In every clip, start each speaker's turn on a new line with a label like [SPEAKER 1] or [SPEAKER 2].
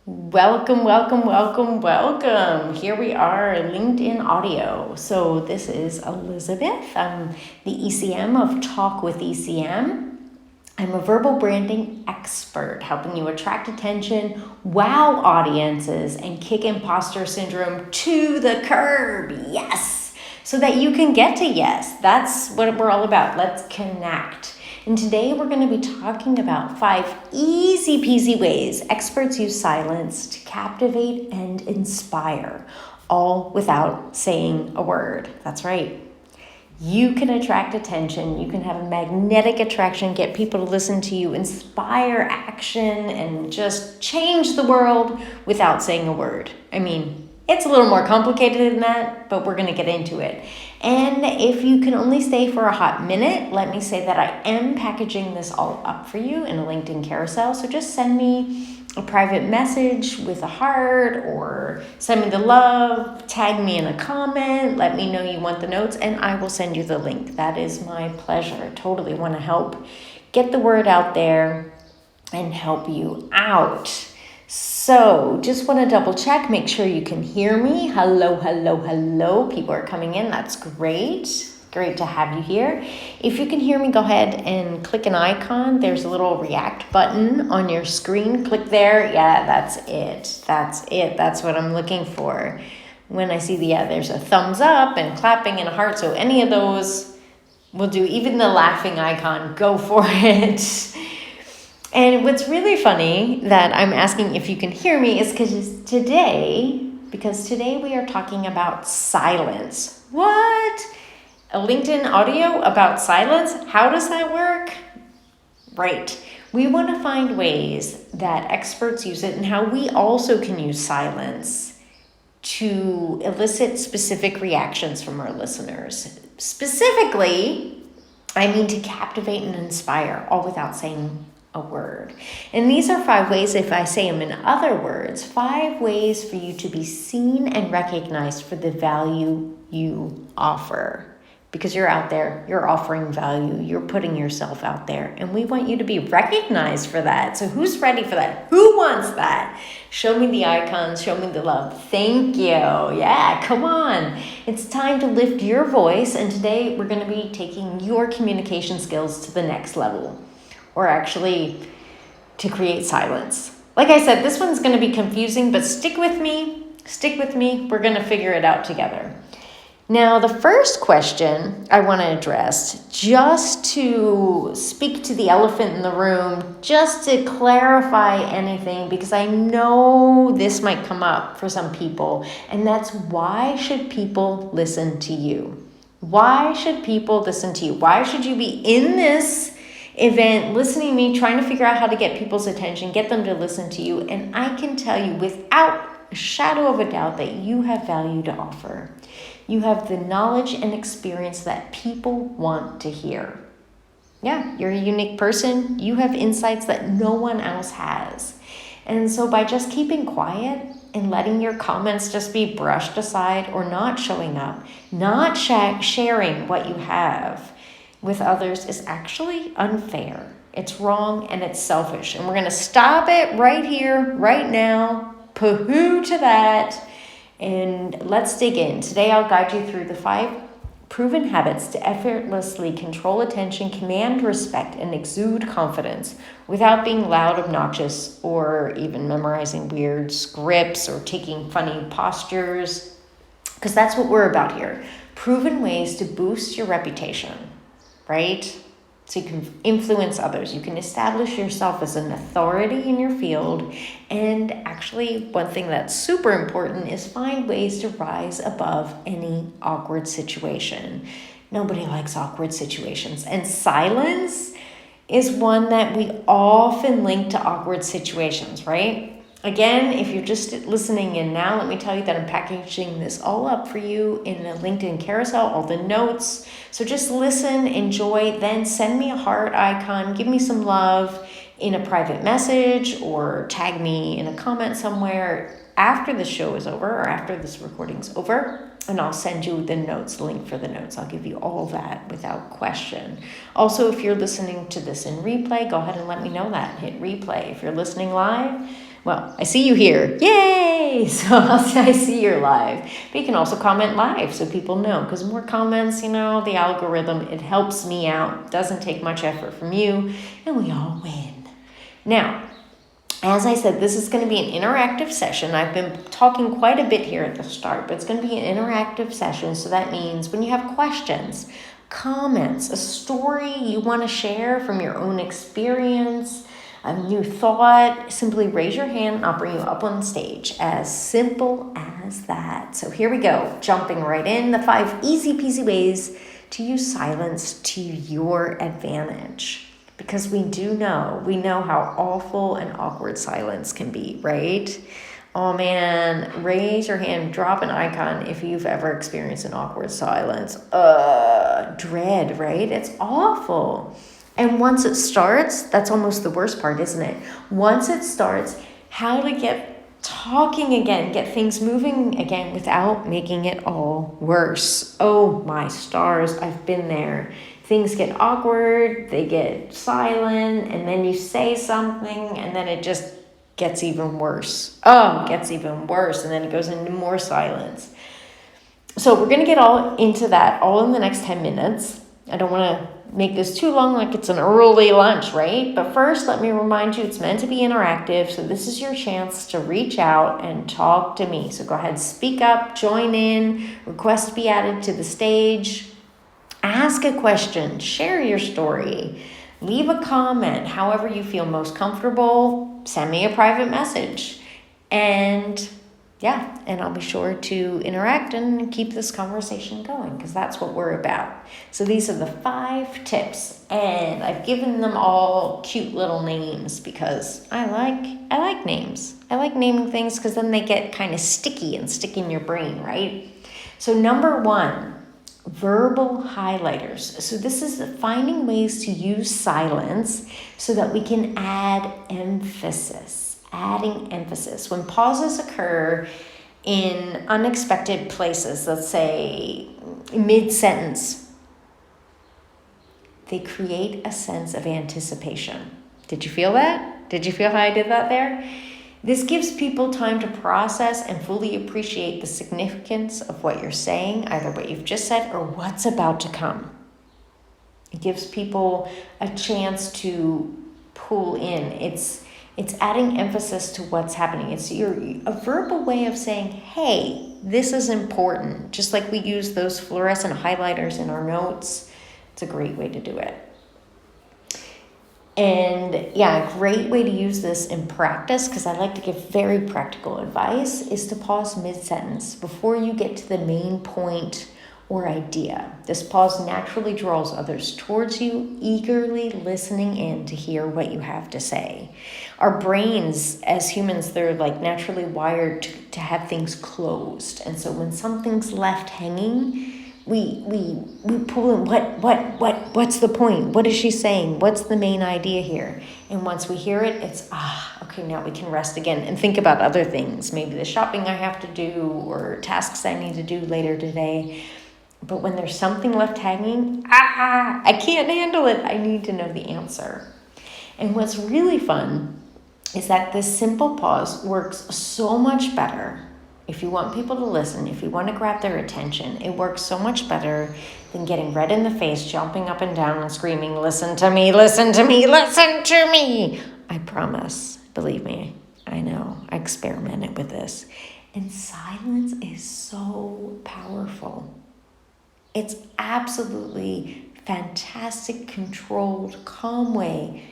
[SPEAKER 1] Welcome, welcome, welcome, welcome. Here we are, LinkedIn audio. So this is Elizabeth. I'm the ECM of Talk with ECM. I'm a verbal branding expert, helping you attract attention, wow audiences, and kick imposter syndrome to the curb. Yes, so that you can get to yes. That's what we're all about. Let's connect. And today we're going to be talking about 5 easy peasy ways experts use silence to captivate and inspire, all without saying a word. That's right. You can attract attention. You can have a magnetic attraction, get people to listen to you, inspire action, and just change the world without saying a word. I mean, it's a little more complicated than that, but we're going to get into it. And if you can only stay for a hot minute, let me say that I am packaging this all up for you in a LinkedIn carousel. So just send me a private message with a heart or send me the love, tag me in a comment, let me know you want the notes, and I will send you the link. That is my pleasure. Totally want to help get the word out there and help you out. So just want to double check, make sure you can hear me. Hello, hello, hello. People are coming in. That's great. Great to have you here. If you can hear me, go ahead and click an icon. There's a little react button on your screen. Click there. Yeah, that's it. That's it. That's what I'm looking for. When I see there's a thumbs up and clapping and a heart. So any of those will do. Even the laughing icon, go for it. And what's really funny that I'm asking if you can hear me is because today we are talking about silence. What? A LinkedIn audio about silence? How does that work? Right. We want to find ways that experts use it and how we also can use silence to elicit specific reactions from our listeners. Specifically, I mean to captivate and inspire, all without saying a word. And these are 5 ways, if I say them in other words, 5 ways for you to be seen and recognized for the value you offer. Because you're out there, you're offering value, you're putting yourself out there, and we want you to be recognized for that. So who's ready for that? Who wants that? Show me the icons, show me the love. Thank you. Yeah, come on. It's time to lift your voice, and today we're going to be taking your communication skills to the next level. Or actually to create silence. Like I said, this one's going to be confusing, but stick with me. We're going to figure it out together. Now, the first question I want to address, just to speak to the elephant in the room, just to clarify anything, because I know this might come up for some people, and that's why should people listen to you? Why should people listen to you? Why should you be in this event, listening to me, trying to figure out how to get people's attention, get them to listen to you? And I can tell you without a shadow of a doubt that you have value to offer. You have the knowledge and experience that people want to hear. Yeah, you're a unique person. You have insights that no one else has. And so by just keeping quiet and letting your comments just be brushed aside or not showing up, not sharing what you have with others is actually unfair. It's wrong and it's selfish. And we're going to stop it right here, right now. Pooh to that. And let's dig in. Today I'll guide you through the 5 proven habits to effortlessly control attention, command respect, and exude confidence without being loud, obnoxious, or even memorizing weird scripts or taking funny postures. Because that's what we're about here. Proven ways to boost your reputation. Right? So you can influence others. You can establish yourself as an authority in your field. And actually, one thing that's super important is find ways to rise above any awkward situation. Nobody likes awkward situations. And silence is one that we often link to awkward situations, right? Again, if you're just listening in now, let me tell you that I'm packaging this all up for you in a LinkedIn carousel, all the notes. So just listen, enjoy, then send me a heart icon, give me some love in a private message or tag me in a comment somewhere after the show is over or after this recording's over. And I'll send you the notes, link for the notes. I'll give you all that without question. Also, if you're listening to this in replay, go ahead and let me know that. Hit replay. If you're listening live, Well, I see you here. Yay! So I see you're live. But you can also comment live so people know, because more comments, the algorithm, it helps me out. Doesn't take much effort from you, and we all win. Now, as I said, this is going to be an interactive session. I've been talking quite a bit here at the start, but it's going to be an interactive session. So that means when you have questions, comments, a story you want to share from your own experience, a new thought, simply raise your hand and I'll bring you up on stage. As simple as that. So here we go, jumping right in, the 5 easy peasy ways to use silence to your advantage. Because we know how awful and awkward silence can be, right? Oh man, raise your hand, drop an icon if you've ever experienced an awkward silence. Dread, right? It's awful. And once it starts, that's almost the worst part, isn't it? Once it starts, how to get talking again, get things moving again without making it all worse. Oh my stars, I've been there. Things get awkward, they get silent, and then you say something, and then it just gets even worse. It gets even worse, and then it goes into more silence. So we're going to get all into that all in the next 10 minutes. I don't want to make this too long, like it's an early lunch, right? But first, let me remind you, it's meant to be interactive, so this is your chance to reach out and talk to me. So go ahead, speak up, join in, request to be added to the stage. Ask a question, share your story, leave a comment, however you feel most comfortable, send me a private message. And I'll be sure to interact and keep this conversation going, because that's what we're about. So these are the 5 tips, and I've given them all cute little names because I like names. I like naming things because then they get kind of sticky and stick in your brain, right? So number 1, verbal highlighters. So this is finding ways to use silence so that we can add emphasis. Adding emphasis. When pauses occur in unexpected places, let's say mid-sentence, they create a sense of anticipation. Did you feel that? Did you feel how I did that there? This gives people time to process and fully appreciate the significance of what you're saying, either what you've just said or what's about to come. It gives people a chance to pull in. It's adding emphasis to what's happening. It's a verbal way of saying, hey, this is important. Just like we use those fluorescent highlighters in our notes. It's a great way to do it. And a great way to use this in practice, because I like to give very practical advice, is to pause mid-sentence before you get to the main point or idea. This pause naturally draws others towards you, eagerly listening in to hear what you have to say. Our brains, as humans, they're like naturally wired to have things closed. And so when something's left hanging, we pull in, what's the point? What is she saying? What's the main idea here? And once we hear it, it's, okay, now we can rest again and think about other things. Maybe the shopping I have to do or tasks I need to do later today. But when there's something left hanging, I can't handle it. I need to know the answer. And what's really fun is that this simple pause works so much better. If you want people to listen, if you want to grab their attention, it works so much better than getting red in the face, jumping up and down and screaming, listen to me, listen to me, listen to me. I promise, believe me, I know, I experimented with this. And silence is so powerful. It's absolutely fantastic, controlled, calm way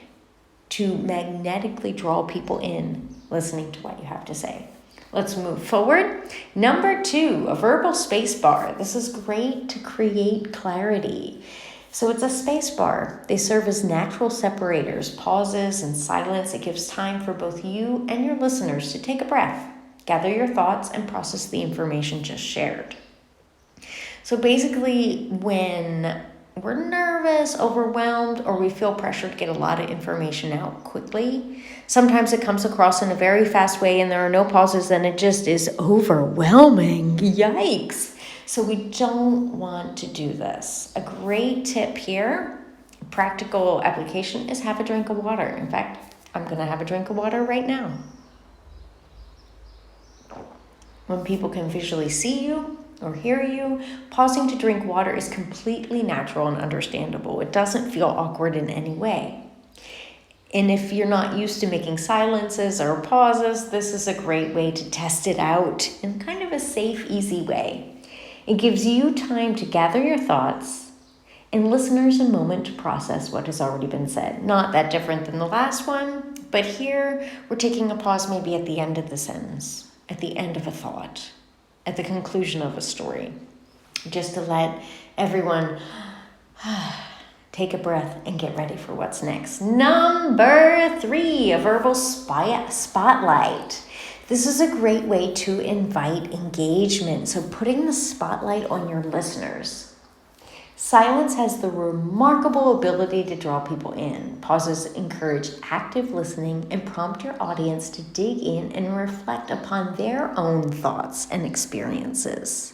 [SPEAKER 1] to magnetically draw people in listening to what you have to say. Let's move forward. Number 2, a verbal space bar. This is great to create clarity. So it's a space bar. They serve as natural separators, pauses and silence. It gives time for both you and your listeners to take a breath, gather your thoughts, and process the information just shared. So basically, when we're nervous, overwhelmed, or we feel pressure to get a lot of information out quickly, sometimes it comes across in a very fast way and there are no pauses and it just is overwhelming. Yikes. So we don't want to do this. A great tip here, practical application, is have a drink of water. In fact, I'm going to have a drink of water right now. When people can visually see you or hear you, pausing to drink water is completely natural and understandable. It doesn't feel awkward in any way. And if you're not used to making silences or pauses, this is a great way to test it out in kind of a safe, easy way. It gives you time to gather your thoughts and listeners a moment to process what has already been said. Not that different than the last one, but here we're taking a pause maybe at the end of the sentence, at the end of a thought, at the conclusion of a story, just to let everyone take a breath and get ready for what's next. Number 3, a verbal spotlight. This is a great way to invite engagement. So putting the spotlight on your listeners. Silence has the remarkable ability to draw people in. Pauses encourage active listening and prompt your audience to dig in and reflect upon their own thoughts and experiences.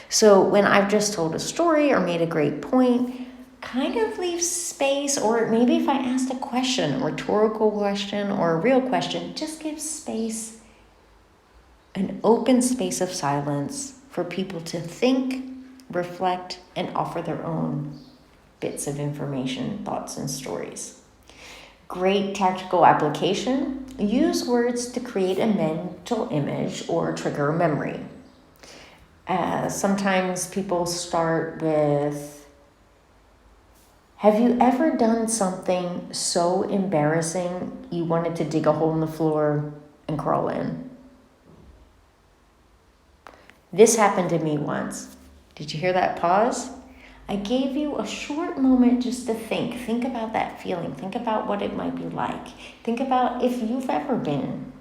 [SPEAKER 1] So when I've just told a story or made a great point, kind of leave space, or maybe if I asked a question, a rhetorical question or a real question, just give space, an open space of silence for people to think, reflect, and offer their own bits of information, thoughts, and stories. Great tactical application. Use words to create a mental image or trigger a memory. Sometimes people start with, have you ever done something so embarrassing you wanted to dig a hole in the floor and crawl in? This happened to me once. Did you hear that pause? I gave you a short moment just to think. Think about that feeling. Think about what it might be like. Think about if you've ever been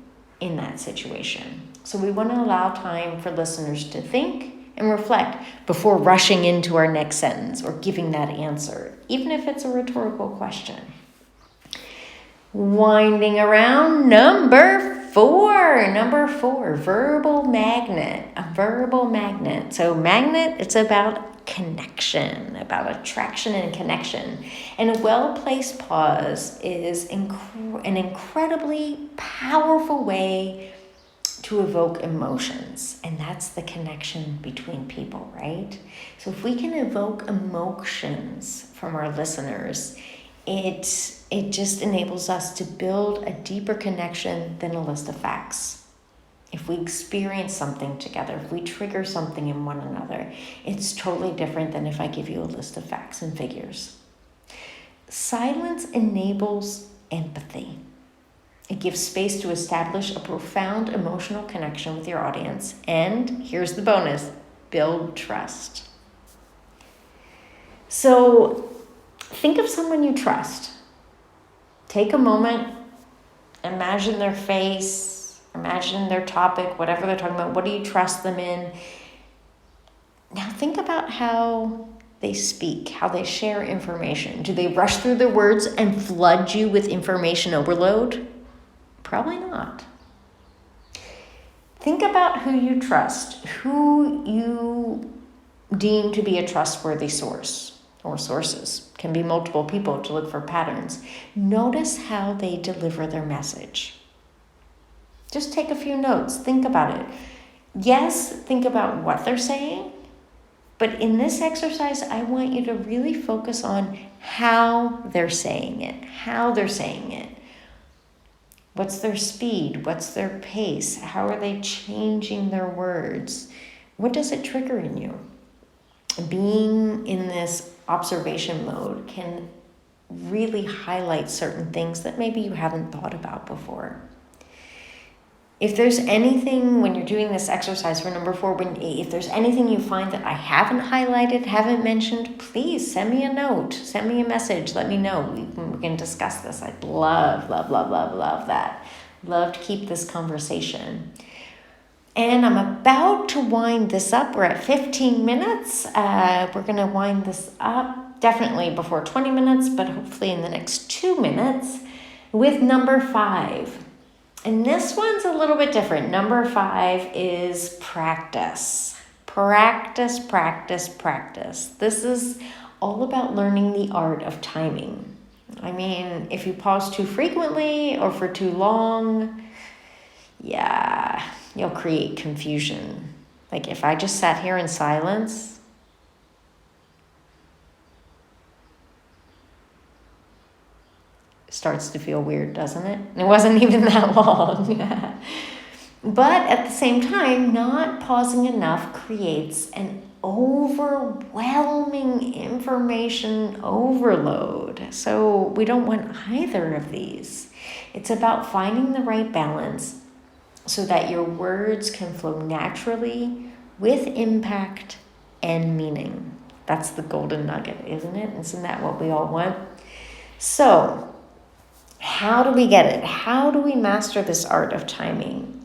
[SPEAKER 1] in that situation. So we want to allow time for listeners to think and reflect before rushing into our next sentence or giving that answer, even if it's a rhetorical question. Winding around, number 4, verbal magnet, a verbal magnet. So magnet, it's about connection, about attraction and connection. And a well-placed pause is an incredibly powerful way to evoke emotions, and that's the connection between people, right? So if we can evoke emotions from our listeners, it just enables us to build a deeper connection than a list of facts. If we experience something together, if we trigger something in one another, it's totally different than if I give you a list of facts and figures. Silence enables empathy. It gives space to establish a profound emotional connection with your audience. And here's the bonus, build trust. So think of someone you trust. Take a moment, imagine their face, imagine their topic, whatever they're talking about. What do you trust them in? Now think about how they speak, how they share information. Do they rush through their words and flood you with information overload? Probably not. Think about who you trust, who you deem to be a trustworthy source or sources. Can be multiple people to look for patterns. Notice how they deliver their message. Just take a few notes. Think about it. Yes, think about what they're saying. But in this exercise, I want you to really focus on how they're saying it, What's their speed? What's their pace? How are they changing their words? What does it trigger in you? Being in this observation mode can really highlight certain things that maybe you haven't thought about before. If there's anything, when you're doing this exercise for number 4, if there's anything you find that I haven't highlighted, haven't mentioned, please send me a note, send me a message, let me know. We can discuss this. I'd love that. Love to keep this conversation. And I'm about to wind this up. We're at 15 minutes. We're going to wind this up definitely before 20 minutes, but hopefully in the next 2 minutes with number 5. And this one's a little bit different. Number 5 is practice. Practice. This is all about learning the art of timing. I mean, if you pause too frequently or for too long, you'll create confusion. Like if I just sat here in silence, it starts to feel weird, doesn't it? It wasn't even that long. But at the same time, not pausing enough creates an overwhelming information overload. So we don't want either of these. It's about finding the right balance so that your words can flow naturally with impact and meaning. That's the golden nugget, isn't it? Isn't that what we all want? So, how do we get it? How do we master this art of timing?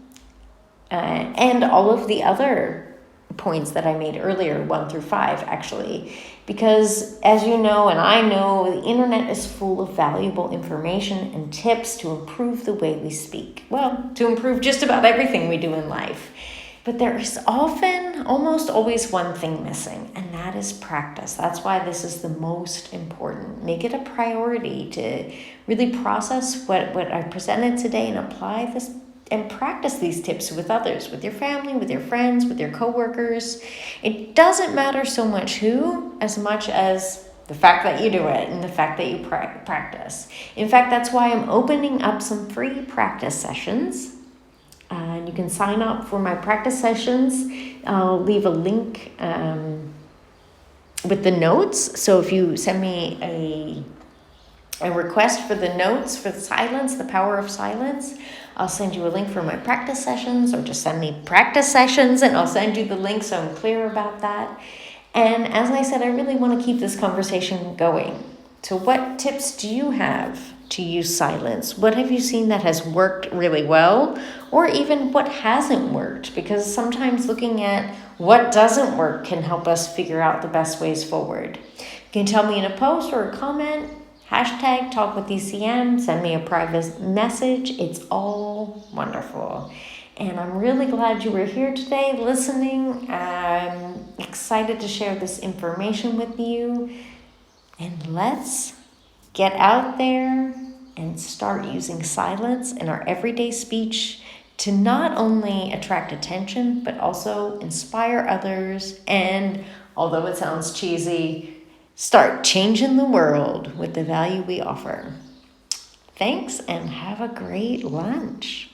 [SPEAKER 1] And all of the other points that I made earlier, 1 through 5, actually. Because as you know, and I know, the internet is full of valuable information and tips to improve the way we speak. Well, to improve just about everything we do in life. But there is often, almost always, one thing missing, and that is practice. That's why this is the most important. Make it a priority to really process what I presented today and apply this and practice these tips with others, with your family, with your friends, with your coworkers. It doesn't matter so much who, as much as the fact that you do it and the fact that you practice. In fact, that's why I'm opening up some free practice sessions. And you can sign up for my practice sessions. I'll leave a link with the notes. So if you send me a request for the notes for the silence, the power of silence, I'll send you a link for my practice sessions, or just send me practice sessions and I'll send you the link so I'm clear about that. And as I said, I really want to keep this conversation going. So what tips do you have to use silence? What have you seen that has worked really well, or even what hasn't worked? Because sometimes looking at what doesn't work can help us figure out the best ways forward. You can tell me in a post or a comment, hashtag talkwithecm, send me a private message. It's all wonderful. And I'm really glad you were here today listening. I'm excited to share this information with you. And let's get out there and start using silence in our everyday speech to not only attract attention, but also inspire others. And although it sounds cheesy, start changing the world with the value we offer. Thanks, and have a great lunch.